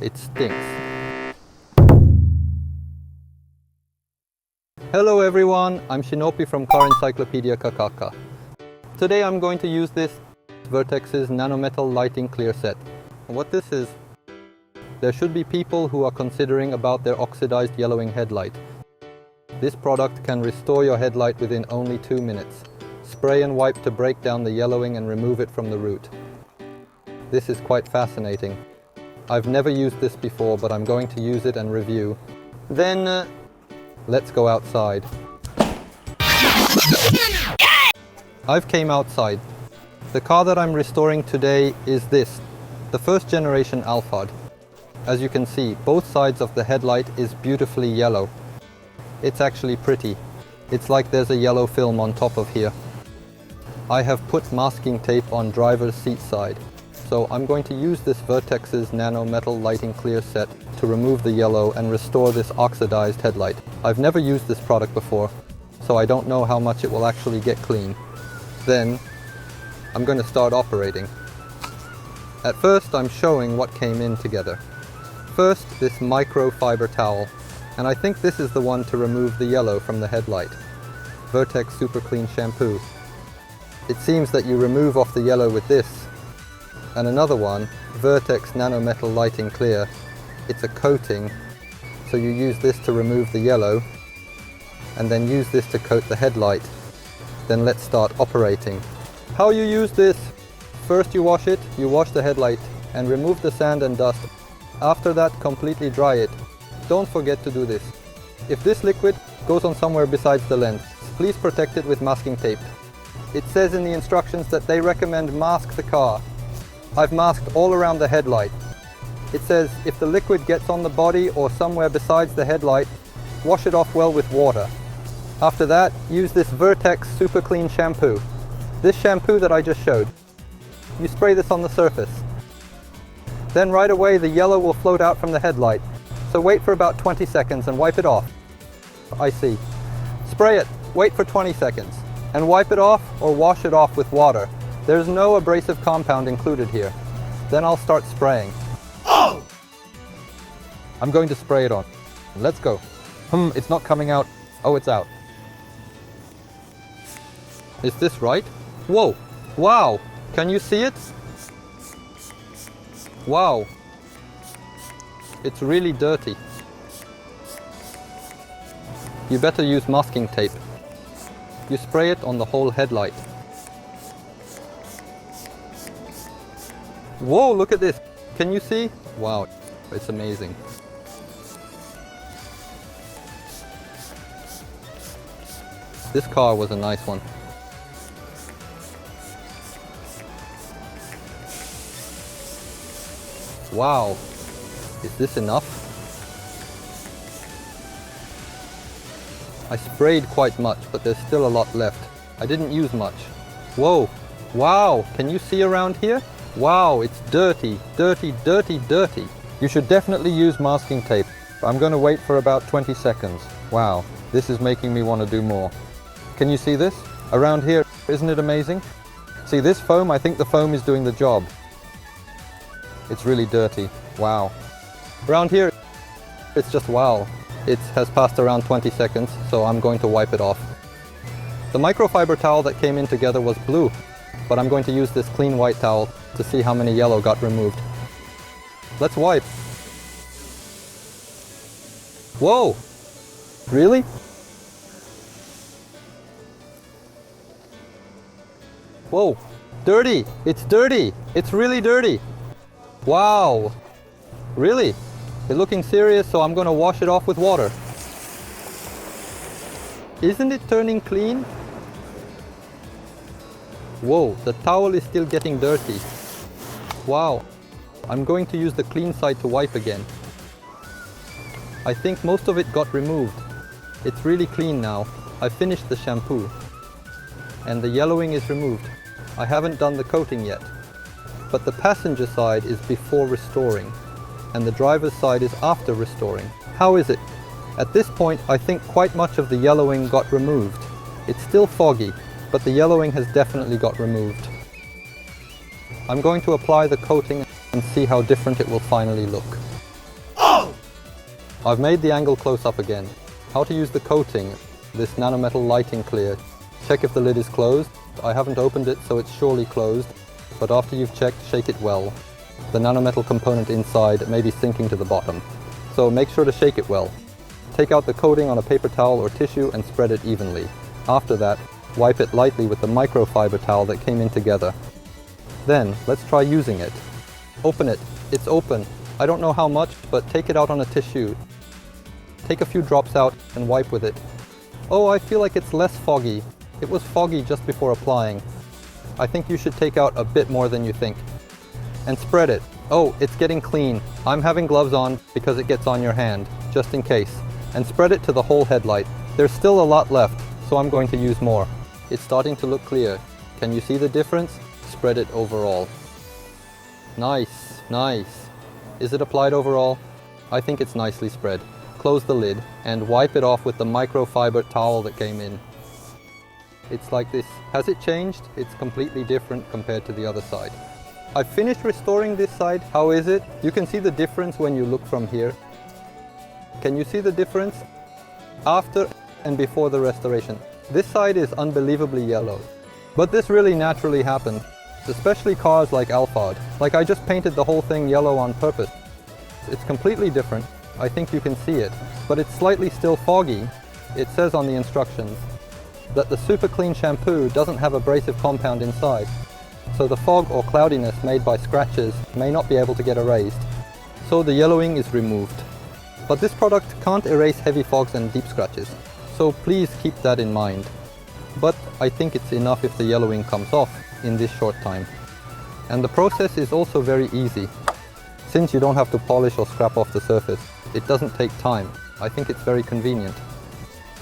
It stinks. Hello everyone, I'm Shinopi from Car Encyclopedia Kakaka. Today I'm going to use this VERTEX's Nanometal Lighting Clear set. And what this is, there should be people who are considering about their oxidized yellowing headlight. This product can restore your headlight within only 2 minutes. Spray and wipe to break down the yellowing and remove it from the root. This is quite fascinating. I've never used this before, but I'm going to use it and review. Then, let's go outside. I've came outside. The car that I'm restoring today is this, the first generation Alphard. As you can see, both sides of the headlight is beautifully yellow. It's actually pretty. It's like there's a yellow film on top of here. I have put masking tape on driver's seat side. So I'm going to use this VERTEX's Nanometal Lighting Clear set to remove the yellow and restore this oxidized headlight. I've never used this product before, so I don't know how much it will actually get clean. Then, I'm going to start operating. At first, I'm showing what came in together. First, this microfiber towel, and I think this is the one to remove the yellow from the headlight. VERTEX Super Clean Shampoo. It seems that you remove off the yellow with this. And another one, VERTEX Nanometal Lighting Clear. It's a coating, so you use this to remove the yellow, and then use this to coat the headlight. Then let's start operating. How you use this? First you wash it, you wash the headlight, and remove the sand and dust. After that, completely dry it. Don't forget to do this. If this liquid goes on somewhere besides the lens, please protect it with masking tape. It says in the instructions that they recommend mask the car. I've masked all around the headlight. It says if the liquid gets on the body or somewhere besides the headlight, wash it off well with water. After that, use this VERTEX Super Clean Shampoo. This shampoo that I just showed. You spray this on the surface. Then right away the yellow will float out from the headlight. So wait for about 20 seconds and wipe it off. I see. Spray it, wait for 20 seconds, and wipe it off or wash it off with water. There's no abrasive compound included here. Then I'll start spraying. Oh! I'm going to spray it on. Let's go. It's not coming out. Oh, it's out. Is this right? Whoa! Wow! Can you see it? Wow! It's really dirty. You better use masking tape. You spray it on the whole headlight. Whoa, look at this. Can you see? Wow, it's amazing. This car was a nice one. Wow, is this enough? I sprayed quite much, but there's still a lot left. I didn't use much. Whoa, wow, can you see around here? Wow, it's dirty, dirty, dirty, dirty. You should definitely use masking tape. I'm going to wait for about 20 seconds. Wow, this is making me want to do more. Can you see this? Around here, isn't it amazing? See this foam? I think the foam is doing the job. It's really dirty. Wow. Around here, it's just wow. It has passed around 20 seconds, so I'm going to wipe it off. The microfiber towel that came in together was blue, but I'm going to use this clean white towel to see how many yellow got removed. Let's wipe. Whoa! Really? Whoa! Dirty! It's dirty! It's really dirty! Wow! Really? It's looking serious, so I'm going to wash it off with water. Isn't it turning clean? Whoa, the towel is still getting dirty. Wow. I'm going to use the clean side to wipe again. I think most of it got removed. It's really clean now. I finished the shampoo. And the yellowing is removed. I haven't done the coating yet. But the passenger side is before restoring, and the driver's side is after restoring. How is it? At this point, I think quite much of the yellowing got removed. It's still foggy, but the yellowing has definitely got removed. I'm going to apply the coating and see how different it will finally look. I've made the angle close up again. How to use the coating, this nanometal lighting clear. Check if the lid is closed. I haven't opened it, so it's surely closed. But after you've checked, shake it well. The nanometal component inside may be sinking to the bottom, so make sure to shake it well. Take out the coating on a paper towel or tissue and spread it evenly. After that, wipe it lightly with the microfiber towel that came in together. Then, let's try using it. Open it. It's open. I don't know how much, but take it out on a tissue. Take a few drops out and wipe with it. Oh, I feel like it's less foggy. It was foggy just before applying. I think you should take out a bit more than you think. And spread it. Oh, it's getting clean. I'm having gloves on because it gets on your hand, just in case. And spread it to the whole headlight. There's still a lot left, so I'm going to use more. It's starting to look clear. Can you see the difference? Spread it overall. Nice, nice. Is it applied overall? I think it's nicely spread. Close the lid and wipe it off with the microfiber towel that came in. It's like this. Has it changed? It's completely different compared to the other side. I've finished restoring this side. How is it? You can see the difference when you look from here. Can you see the difference? After and before the restoration. This side is unbelievably yellow. But this really naturally happened. Especially cars like Alphard. Like I just painted the whole thing yellow on purpose. It's completely different. I think you can see it. But it's slightly still foggy. It says on the instructions that the super clean shampoo doesn't have abrasive compound inside. So the fog or cloudiness made by scratches may not be able to get erased. So the yellowing is removed. But this product can't erase heavy fogs and deep scratches. So please keep that in mind. But I think it's enough if the yellowing comes off in this short time. And the process is also very easy. Since you don't have to polish or scrap off the surface, it doesn't take time. I think it's very convenient.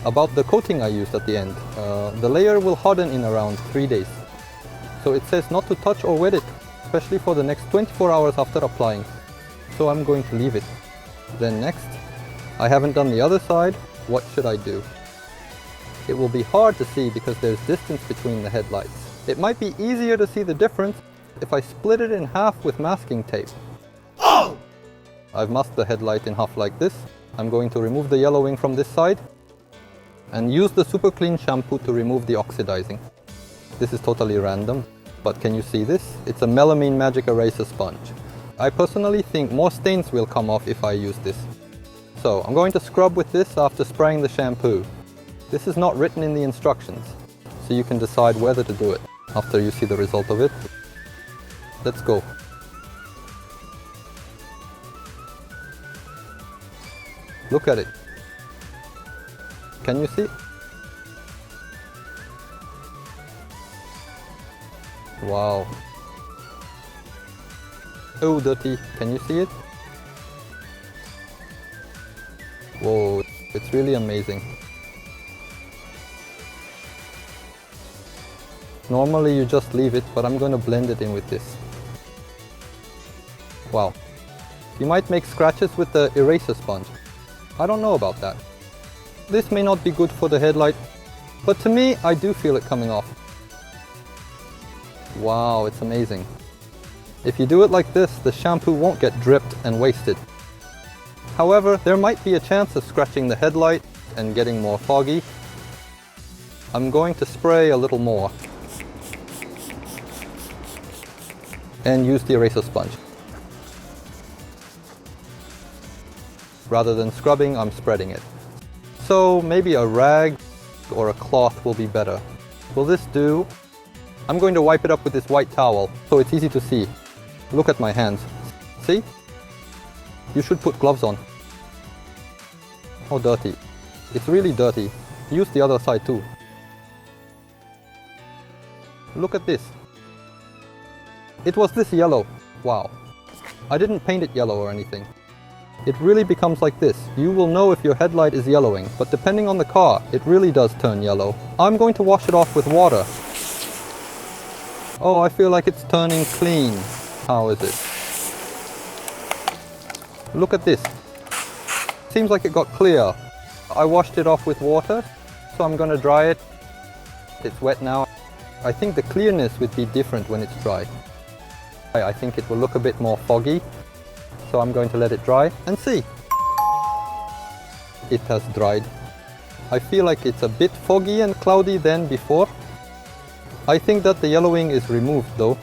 About the coating I used at the end, the layer will harden in around 3 days. So it says not to touch or wet it, especially for the next 24 hours after applying. So I'm going to leave it. Then next, I haven't done the other side. What should I do? It will be hard to see because there's distance between the headlights. It might be easier to see the difference if I split it in half with masking tape. Oh! I've masked the headlight in half like this. I'm going to remove the yellowing from this side and use the super clean shampoo to remove the oxidizing. This is totally random, but can you see this? It's a melamine magic eraser sponge. I personally think more stains will come off if I use this. So I'm going to scrub with this after spraying the shampoo. This is not written in the instructions, so you can decide whether to do it after you see the result of it. Let's go. Look at it. Can you see? Wow. Oh, dirty. Can you see it? Whoa, it's really amazing. Normally you just leave it, but I'm going to blend it in with this. Wow. You might make scratches with the eraser sponge. I don't know about that. This may not be good for the headlight, but to me, I do feel it coming off. Wow, it's amazing. If you do it like this, the shampoo won't get dripped and wasted. However, there might be a chance of scratching the headlight and getting more foggy. I'm going to spray a little more and use the eraser sponge. Rather than scrubbing, I'm spreading it. So maybe a rag or a cloth will be better. Will this do? I'm going to wipe it up with this white towel so it's easy to see. Look at my hands. See? You should put gloves on. Oh, dirty. It's really dirty. Use the other side too. Look at this. It was this yellow. Wow. I didn't paint it yellow or anything. It really becomes like this. You will know if your headlight is yellowing, but depending on the car, it really does turn yellow. I'm going to wash it off with water. Oh, I feel like it's turning clean. How is it? Look at this. Seems like it got clear. I washed it off with water, so I'm going to dry it. It's wet now. I think the clearness would be different when it's dry. I think it will look a bit more foggy, so I'm going to let it dry and see. it has dried. I feel like it's a bit foggy and cloudy than before. I think that the yellowing is removed though.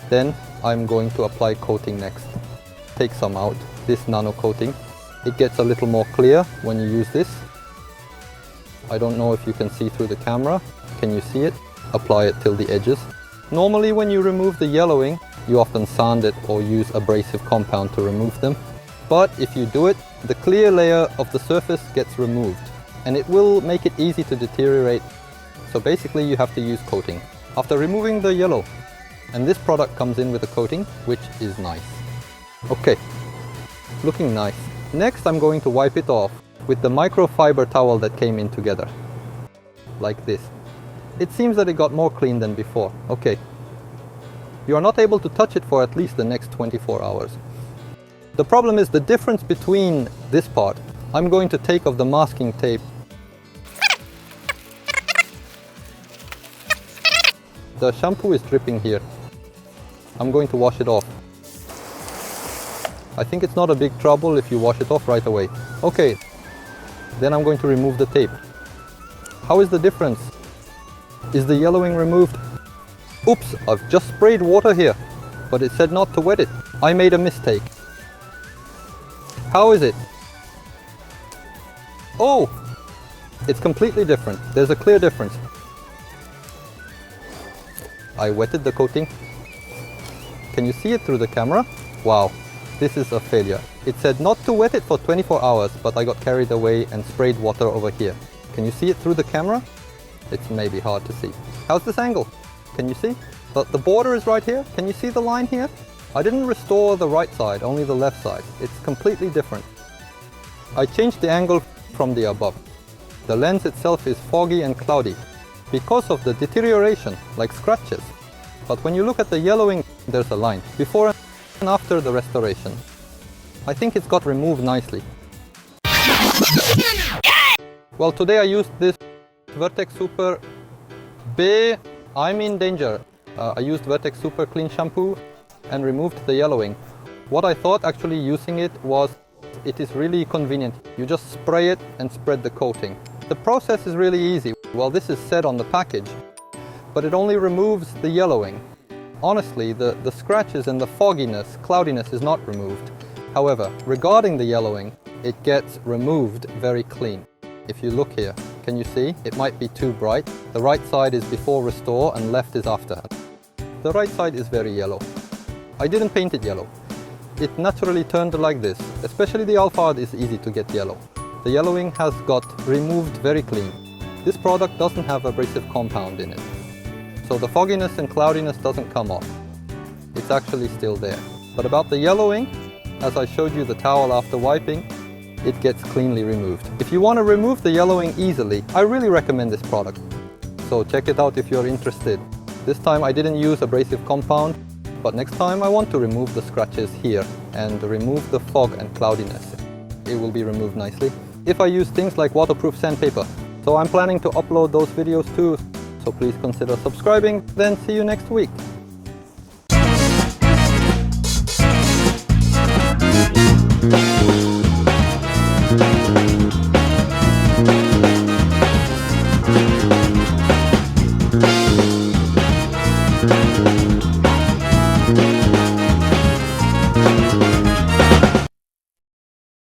Then I'm going to apply coating next. Take some out, this nano coating. It gets a little more clear when you use this. I don't know if you can see through the camera. Can you see it? Apply it till the edges. Normally when you remove the yellowing, you often sand it or use abrasive compound to remove them. But if you do it, the clear layer of the surface gets removed and it will make it easy to deteriorate. So basically you have to use coating. After removing the yellow, and this product comes in with a coating, which is nice. Okay, looking nice. Next I'm going to wipe it off with the microfiber towel that came in together. Like this. It seems that it got more clean than before. Okay. You are not able to touch it for at least the next 24 hours. The problem is the difference between this part. I'm going to take off the masking tape. The shampoo is dripping here. I'm going to wash it off. I think it's not a big trouble if you wash it off right away. Okay, then I'm going to remove the tape. How is the difference? Is the yellowing removed? Oops, I've just sprayed water here, but it said not to wet it. I made a mistake. How is it? Oh, it's completely different. There's a clear difference. I wetted the coating. Can you see it through the camera? Wow, this is a failure. It said not to wet it for 24 hours, but I got carried away and sprayed water over here. Can you see it through the camera? It's maybe hard to see. How's this angle? Can you see? The border is right here. Can you see the line here? I didn't restore the right side, only the left side. It's completely different. I changed the angle from the above. The lens itself is foggy and cloudy because of the deterioration, like scratches. But when you look at the yellowing, there's a line before and after the restoration. I think it's got removed nicely. Well, today I used this VERTEX Super B. I'm in danger. I used VERTEX Super Clean Shampoo and removed the yellowing. What I thought actually using it was, it is really convenient. You just spray it and spread the coating. The process is really easy. Well, this is said on the package, but it only removes the yellowing. Honestly, the scratches and the fogginess, cloudiness is not removed. However, regarding the yellowing, it gets removed very clean. If you look here, can you see? It might be too bright. The right side is before restore and left is after. The right side is very yellow. I didn't paint it yellow. It naturally turned like this. Especially the Alphard is easy to get yellow. The yellowing has got removed very clean. This product doesn't have abrasive compound in it. So the fogginess and cloudiness doesn't come off. It's actually still there. But about the yellowing, as I showed you the towel after wiping, it gets cleanly removed. If you want to remove the yellowing easily, I really recommend this product. So check it out if you're interested. This time I didn't use abrasive compound, but next time I want to remove the scratches here and remove the fog and cloudiness. It will be removed nicely. If I use things like waterproof sandpaper. So I'm planning to upload those videos too, so please consider subscribing. Then see you next week.